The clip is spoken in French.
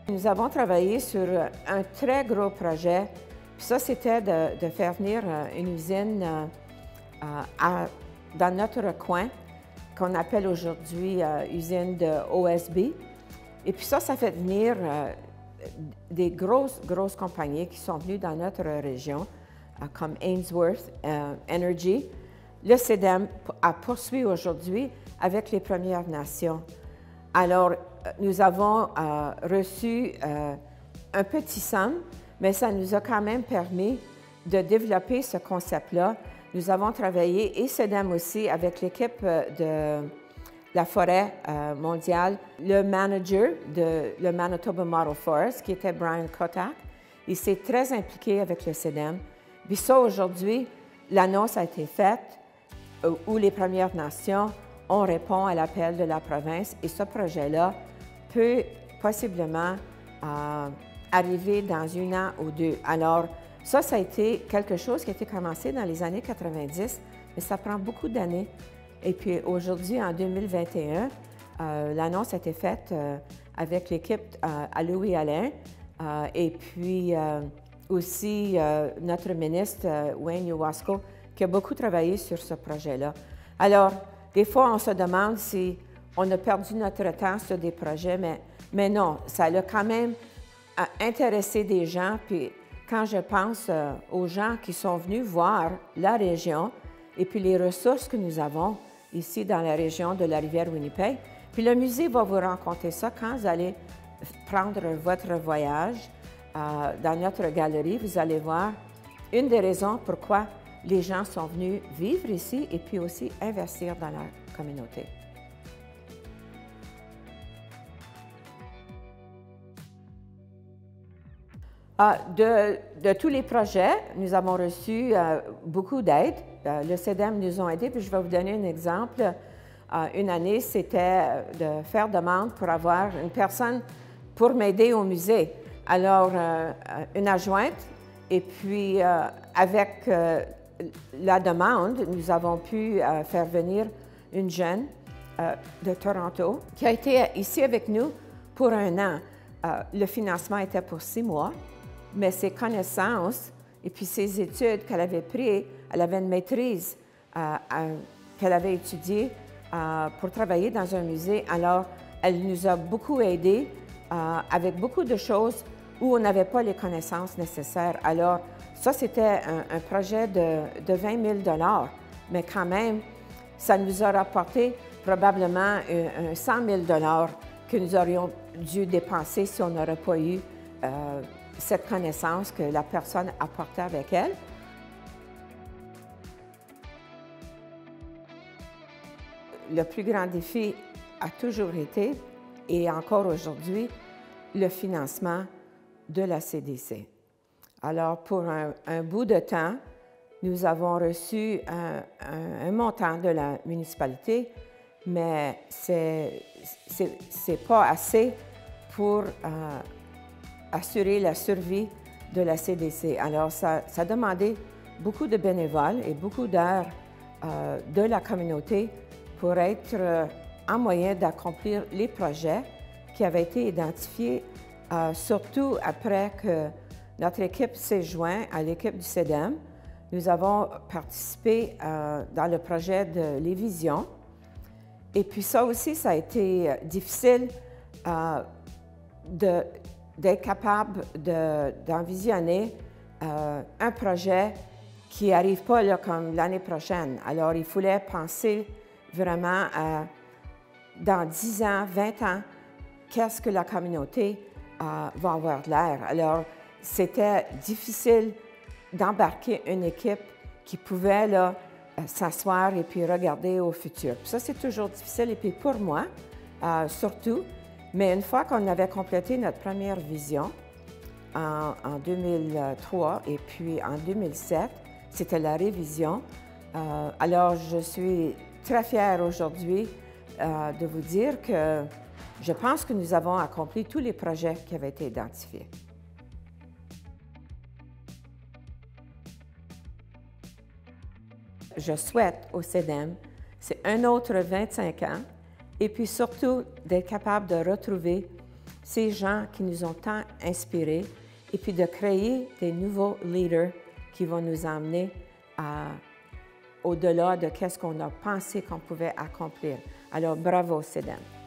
Nous avons travaillé sur un très gros projet. Puis ça, c'était de faire venir une usine dans notre coin, qu'on appelle aujourd'hui usine de OSB. Et puis ça fait venir des grosses compagnies qui sont venues dans notre région, comme Ainsworth Energy. Le CEDEM a poursuivi aujourd'hui avec les Premières Nations. Alors, nous avons reçu un petit somme, mais ça nous a quand même permis de développer ce concept-là. Nous avons travaillé, et CEDEM aussi, avec l'équipe de la forêt mondiale, le manager de le Manitoba Model Forest, qui était Brian Kotak. Il s'est très impliqué avec le CEDEM. Puis ça, aujourd'hui, l'annonce a été faite où les Premières Nations, on répond à l'appel de la province et ce projet-là peut possiblement arriver dans 1 an ou 2. Alors, ça a été quelque chose qui a été commencé dans les années 90, mais ça prend beaucoup d'années. Et puis aujourd'hui, en 2021, l'annonce a été faite avec l'équipe à Louis Alain et puis aussi notre ministre Wayne Ewasco, qui a beaucoup travaillé sur ce projet-là. Alors, des fois, on se demande si on a perdu notre temps sur des projets, mais non, ça a quand même intéressé des gens. Puis quand je pense aux gens qui sont venus voir la région et puis les ressources que nous avons ici dans la région de la rivière Winnipeg, puis le musée va vous raconter ça quand vous allez prendre votre voyage dans notre galerie. Vous allez voir une des raisons pourquoi les gens sont venus vivre ici et puis aussi investir dans leur communauté. De tous les projets, nous avons reçu beaucoup d'aide. Le CEDEM nous a aidés, puis je vais vous donner un exemple. Une année, c'était de faire demande pour avoir une personne pour m'aider au musée. Alors, une adjointe, et puis avec la demande, nous avons pu faire venir une jeune de Toronto qui a été ici avec nous pour 1 an. Le financement était pour 6 mois, mais ses connaissances et puis ses études qu'elle avait prises, elle avait une maîtrise qu'elle avait étudiée pour travailler dans un musée. Alors, elle nous a beaucoup aidés avec beaucoup de choses où on n'avait pas les connaissances nécessaires. Alors, ça, c'était un projet de 20 000 $, mais quand même, ça nous a rapporté probablement 100 000 $ que nous aurions dû dépenser si on n'aurait pas eu cette connaissance que la personne apportait avec elle. Le plus grand défi a toujours été, et encore aujourd'hui, le financement de la CDC. Alors, pour un bout de temps, nous avons reçu un montant de la municipalité, mais c'est pas assez pour assurer la survie de la CDC. Alors, ça demandait beaucoup de bénévoles et beaucoup d'heures de la communauté pour être en moyen d'accomplir les projets qui avaient été identifiés, surtout après que notre équipe s'est jointe à l'équipe du CEDEM. Nous avons participé dans le projet de Les Visions. Et puis ça aussi, ça a été difficile d'être capable d'envisionner un projet qui n'arrive pas là, comme l'année prochaine. Alors, il fallait penser vraiment dans 10 ans, 20 ans, qu'est-ce que la communauté va avoir de l'air. Alors, c'était difficile d'embarquer une équipe qui pouvait là, s'asseoir et puis regarder au futur. Puis ça, c'est toujours difficile, et puis pour moi, surtout. Mais une fois qu'on avait complété notre première vision en 2003 et puis en 2007, c'était la révision. Alors, je suis très fière aujourd'hui de vous dire que je pense que nous avons accompli tous les projets qui avaient été identifiés. Je souhaite au CEDEM, c'est un autre 25 ans, et puis surtout d'être capable de retrouver ces gens qui nous ont tant inspirés, et puis de créer des nouveaux leaders qui vont nous emmener au-delà de ce qu'on a pensé qu'on pouvait accomplir. Alors, bravo, Cédem.